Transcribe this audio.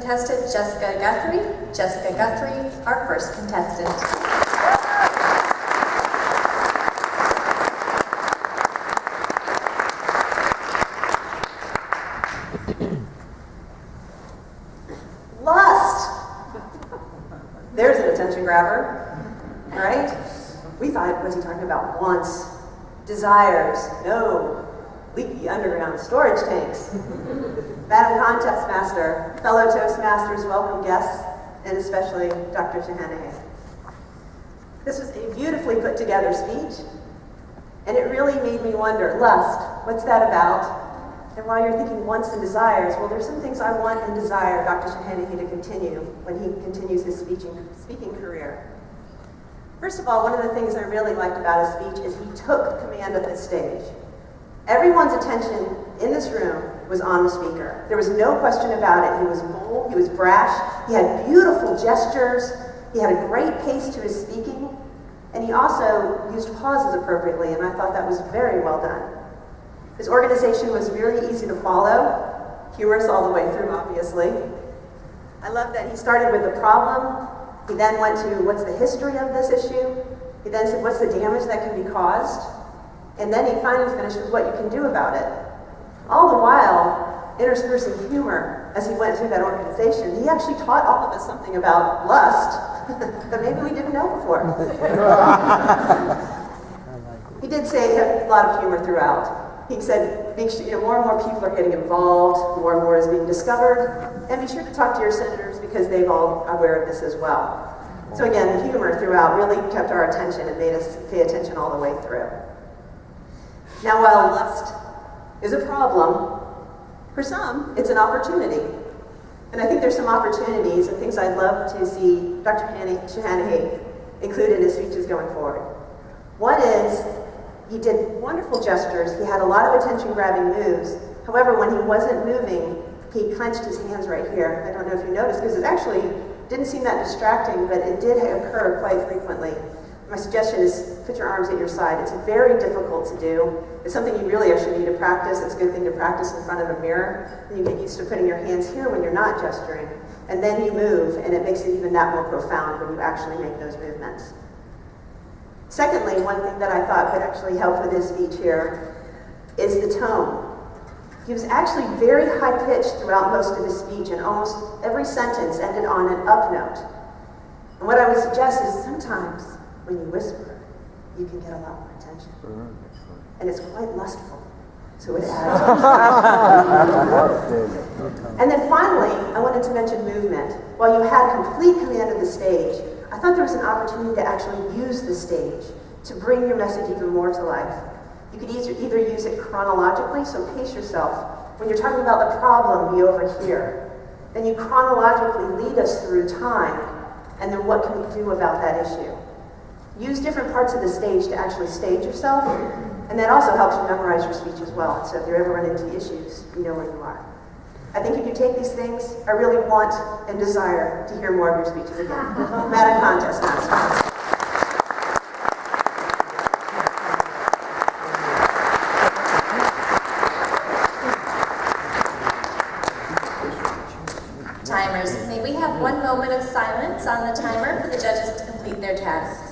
contestant, Jessica Guthrie. Jessica Guthrie, our first contestant. Lust! There's an attention grabber, right? We thought, what's he talking about? Wants, desires, no, leaky underground storage tanks. Madam Contestmaster, fellow Toastmasters, welcome guests, and especially Dr. Shahanahay. This was a beautifully put together speech, and it really made me wonder, lust, what's that about? And while you're thinking wants and desires, well, there's some things I want and desire Dr. Shahanahay to continue when he continues his speaking career. First of all, one of the things I really liked about his speech is he took command of the stage. Everyone's attention in this room was on the speaker. There was no question about it. He was bold, he was brash, he had beautiful gestures, he had a great pace to his speaking, and he also used pauses appropriately, and I thought that was very well done. His organization was really easy to follow, humorous all the way through, obviously. I love that he started with the problem, he then went to what's the history of this issue, he then said what's the damage that can be caused, and then he finally finished with what you can do about it. All the while, interspersing humor as he went through that organization. He actually taught all of us something about lust that maybe we didn't know before. He did say a lot of humor throughout. He said, more and more people are getting involved, more and more is being discovered, and be sure to talk to your senators because they're all aware of this as well. So again, the humor throughout really kept our attention and made us pay attention all the way through. Now, while lust is a problem, for some, it's an opportunity. And I think there's some opportunities and things I'd love to see Dr. Shahanahay include in his speeches going forward. One is, he did wonderful gestures. He had a lot of attention-grabbing moves. However, when he wasn't moving, he clenched his hands right here. I don't know if you noticed, because it actually didn't seem that distracting, but it did occur quite frequently. My suggestion is put your arms at your side. It's very difficult to do. It's something you really actually need to practice. It's a good thing to practice in front of a mirror. And you get used to putting your hands here when you're not gesturing. And then you move, and it makes it even that more profound when you actually make those movements. Secondly, one thing that I thought could actually help with his speech here is the tone. He was actually very high-pitched throughout most of his speech, and almost every sentence ended on an up note. And what I would suggest is sometimes when you whisper, you can get a lot more attention. And it's quite lustful, so it adds. And then finally, I wanted to mention movement. While you had complete command of the stage, I thought there was an opportunity to actually use the stage to bring your message even more to life. You could either use it chronologically, so pace yourself. When you're talking about the problem, be over here. Then you chronologically lead us through time, and then what can we do about that issue? Use different parts of the stage to actually stage yourself, and that also helps you memorize your speech as well. So if you ever run into issues, you know where you are. I think if you take these things, I really want and desire to hear more of your speeches again. Madam Contestant. Timers, may we have 1 moment of silence on the timer for the judges to complete their task?